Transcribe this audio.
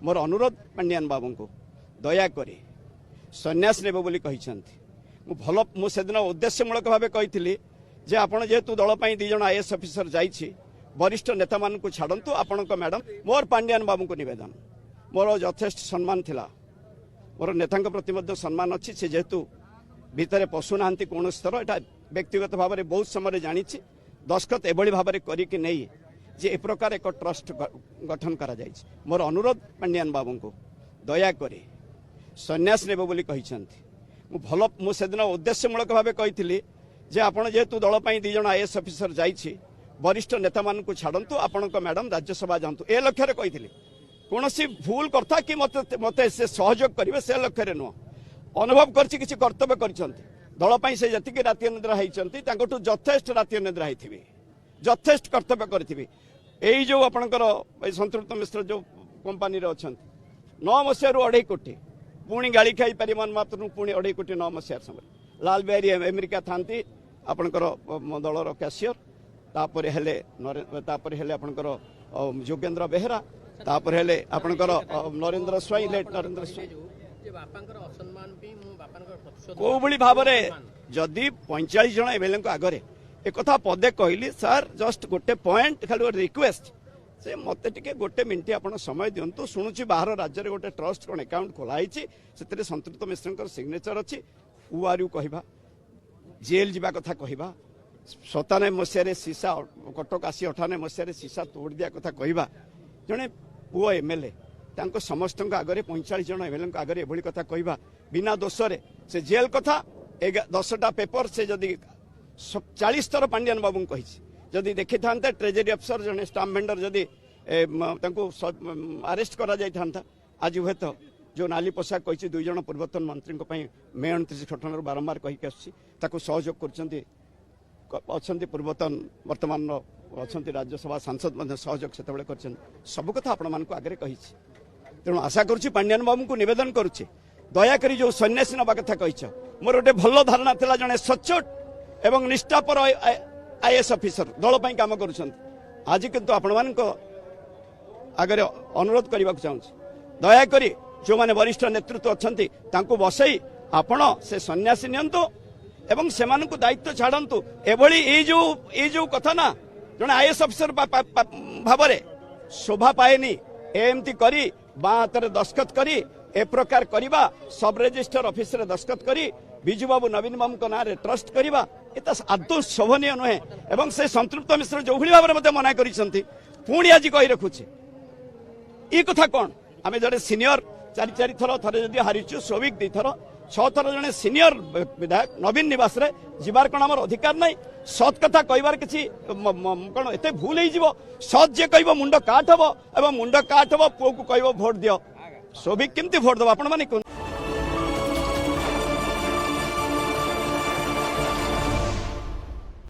मोर अनुरोध पांडियान बाबू को दयाकोरी सन्यास नेब बोली भल मुझे उद्देश्यमूलक भाव कही जे आपण जेहेतु दल दी जन आईएएस ऑफिसर जाइए वरिष्ठ नेता मान को छाड़ू आपण मैडम मोर पांडियान बाबू को निवेदन मोर यथेष्ट सम्मान थिला मोर नेता प्रति सम्मान अच्छी से जेहेतु भितर पशुना कौन स्तर एटा व्यक्तिगत भाव में बहुत समय जानी दस्खत एभली भाव करके नहीं जे ए प्रकार एक ट्रस्ट गठन करा जाइए मोर अनुरोध पांडियान बाबू को दयाकोरी सन्यास नेब बोली भल मुझे उद्देश्यमूलक भाव कही जे आपण जेहेतु दल दी जन आईएएस ऑफिसर जाइए वरिष्ठ नेता मान को छाड़ू आपण मैडम राज्यसभा जातु ए लक्ष्य कही कौन भूल करता कि मत मत से सहयोग करेंगे से लक्ष्य नुह अनुभव कर कर्तव्य कर दल से जी राति निद्रा होती यथेष्ट राति निद्रा होती यथेष्ट कर्तव्य करेंगे यही जो आपणकर संतृप्त मिश्र जो कंपानी अच्छा 9 मसीह 2.5 कोटी पुणी गाड़ी खाई पारि मन मात्र पुणी 2.5 कोटी 9 मसीह समय लाल बिहारी अमेरिका था आपणकर दलर कैशियर तापर हेले आपणकर योगेंद्र बेहेरा तापर हेले आपणकर नरेंद्र स्वाई लेट नरेंद्र स्वाई को भाव में जदि 45 जन एमएलए आगे एक पदे कहली सर जस्ट गोटे पॉइंट खाली रिक्वेस्ट से मत टे गोटे मिनिट आप समय दिंतु शुणुची बाहर राज्य में गोटे ट्रस्ट कौन अकाउंट खोलाई से संतृप्त मिश्र सिग्नेचर अच्छी हु आर यू कहवा जेल जावा कथा कहवा 97 मसीह सीसा कटक आसी 98 मसीह सीसा तोड़ दिया कथा कहवा जड़े पुओ एमएलए समस्त आगे 45 जन एमएलए आगे एभली कथा कहवा बिना दोषरे से जेल कथा 10टा पेपर से जदि 40 थर पांडियान बाबू कही जदि देखी था ट्रेजरी अफिसर जड़े स्टाम्प भेंडर जदि अरेस्ट करा जाई था आज हुए तो जो नाली पोशाक कही 2 जन पूर्वतन मंत्री मे 29 घटन बारंबार कहीकि आसको सहयोग कर पूर्वतन वर्तमान अच्छा राज्यसभा सांसद सहयोग से सब कथा आपण मान आगे कही तेणु आशा करुच्ची पांडियान बाबू को निवेदन करुच्ची दयाकोरी जो सन्यासी नवा कथा कही मोर गोटे भल धारणा था जड़े सचोट एवं निष्ठापर आईएएस ऑफिसर दल पर काम कर आज किंतु आपण मान आगे अनुरोध करने चाहूँ दयाकोरी जो माने वरिष्ठ नेतृत्व अच्छा बसई आपण से सन्यासी नियंतु एवं से दायित्व छाड़ू एभली जो कथा ना जड़े आईएएस ऑफिसर भाव में शोभा पाएनी एमती करी बाँ हाथ दस्खत करी ए प्रकार करवा सब रजिस्टर ऑफिस रे दस्खत करी बिजू बाबू नवीन बाबू ना ट्रस्ट करवा ये आदौ शोभनीय नुहे एवं से संतृप्त मिश्र जो भाव में मना पुणी आज कही रखुचे ये कथा कौन आम जड़े सीनियर 4 थर थे जदि हारीचु सौविक 2 थर 6 थर जड़े सीनियर विधायक नवीन निवास रे जीवार कौन आम अधिकार ना सत कथा कहबार किसी कौन एत भूल हो सत जे कह मुंड काट हम एवं मुंड काट हम पुओ को कह भोट दियो सौविक केमती भोट दब आपण माने